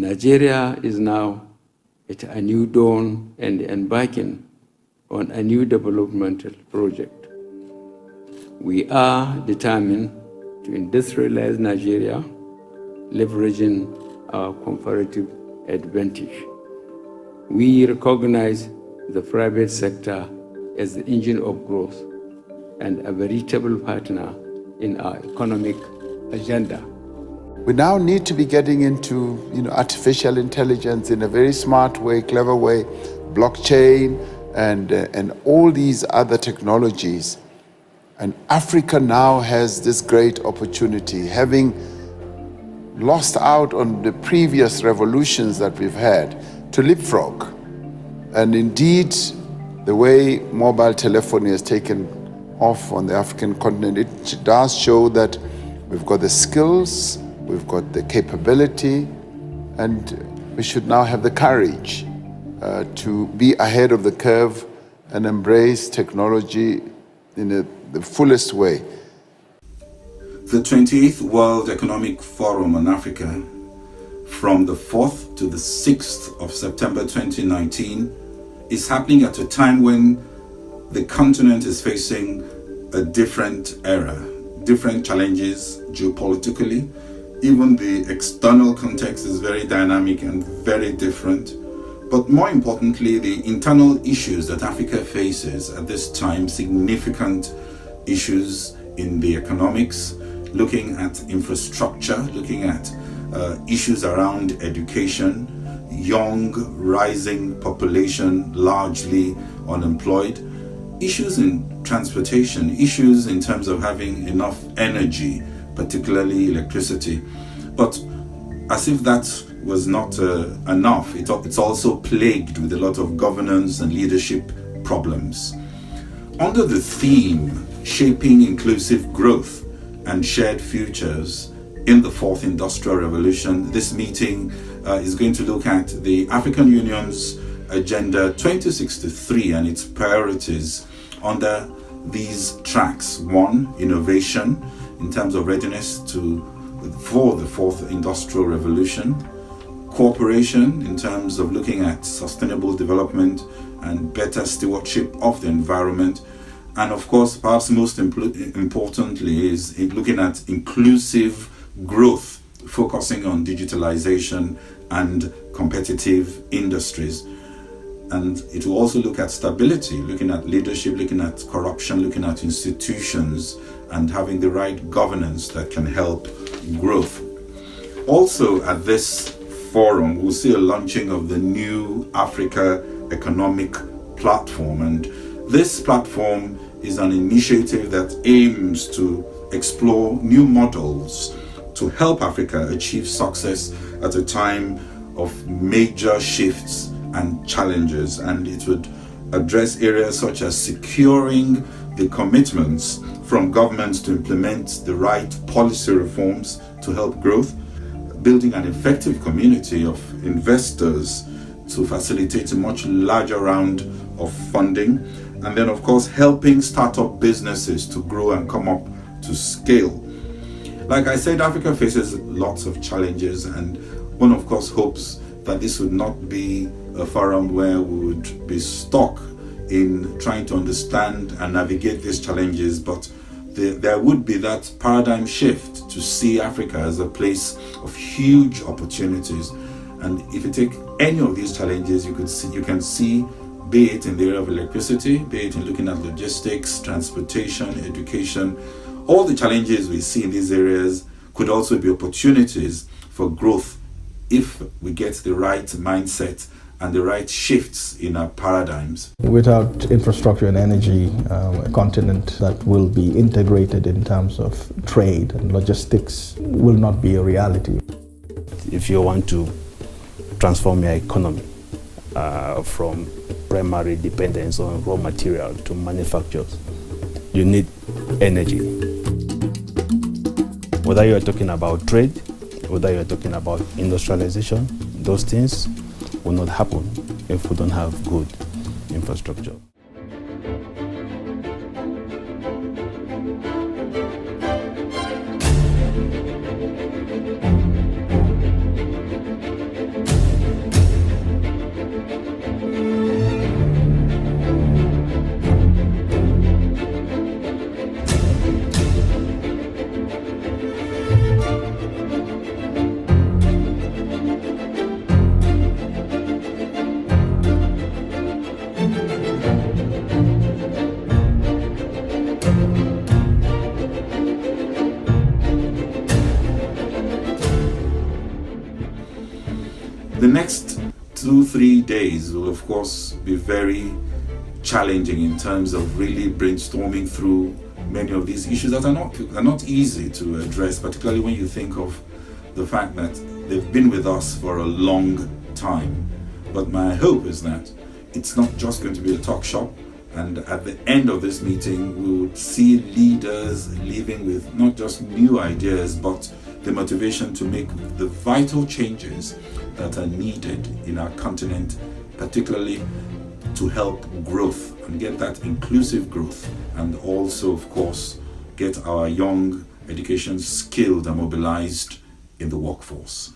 Nigeria is now at a new dawn and embarking on a new developmental project. We are determined to industrialize Nigeria, leveraging our comparative advantage. We recognize the private sector as the engine of growth and a veritable partner in our economic agenda. We now need to be getting into artificial intelligence in a very smart way, clever way, blockchain, and all these other technologies. And Africa now has this great opportunity, having lost out on the previous revolutions that we've had, to leapfrog. And indeed, the way mobile telephony has taken off on the African continent, it does show that we've got the skills, we've got the capability, and we should now have the courage to be ahead of the curve and embrace technology in the fullest way. The 28th World Economic Forum on Africa, from the 4th to the 6th of September 2019, is happening at a time when the continent is facing a different era, different challenges geopolitically. Even the external context is very dynamic and very different. But more importantly, the internal issues that Africa faces at this time, significant issues in the economics, looking at infrastructure, looking at issues around education, young, rising population, largely unemployed, issues in transportation, issues in terms of having enough energy, particularly electricity. But as if that was not enough, it's also plagued with a lot of governance and leadership problems. Under the theme, Shaping Inclusive Growth and Shared Futures in the Fourth Industrial Revolution, this meeting is going to look at the African Union's Agenda 2063 and its priorities under these tracks. One, innovation in terms of readiness for the Fourth Industrial Revolution. Cooperation in terms of looking at sustainable development and better stewardship of the environment. And of course, perhaps most importantly, is looking at inclusive growth, focusing on digitalization and competitive industries. And it will also look at stability, looking at leadership, looking at corruption, looking at institutions, and having the right governance that can help growth. Also at this forum, we'll see a launching of the new Africa Economic Platform. And this platform is an initiative that aims to explore new models to help Africa achieve success at a time of major shifts and challenges. And it would address areas such as securing the commitments from governments to implement the right policy reforms to help growth, building an effective community of investors to facilitate a much larger round of funding, and then of course helping startup businesses to grow and come up to scale. Like I said, Africa faces lots of challenges, and one of course hopes that this would not be a forum where we would be stuck in trying to understand and navigate these challenges, but there would be that paradigm shift to see Africa as a place of huge opportunities. And if you take any of these challenges, you can see, be it in the area of electricity, be it in looking at logistics, transportation, education, all the challenges we see in these areas could also be opportunities for growth if we get the right mindset and the right shifts in our paradigms. Without infrastructure and energy, a continent that will be integrated in terms of trade and logistics will not be a reality. If you want to transform your economy from primary dependence on raw material to manufacturers, you need energy. Whether you're talking about trade, whether you're talking about industrialization, those things will not happen if we don't have good infrastructure. The next 2-3 days will of course be very challenging in terms of really brainstorming through many of these issues that are not easy to address, particularly when you think of the fact that they've been with us for a long time. But my hope is that it's not just going to be a talk shop, and at the end of this meeting we would see leaders leaving with not just new ideas but the motivation to make the vital changes that are needed in our continent, particularly to help growth and get that inclusive growth, and also of course get our young education skilled and mobilized in the workforce.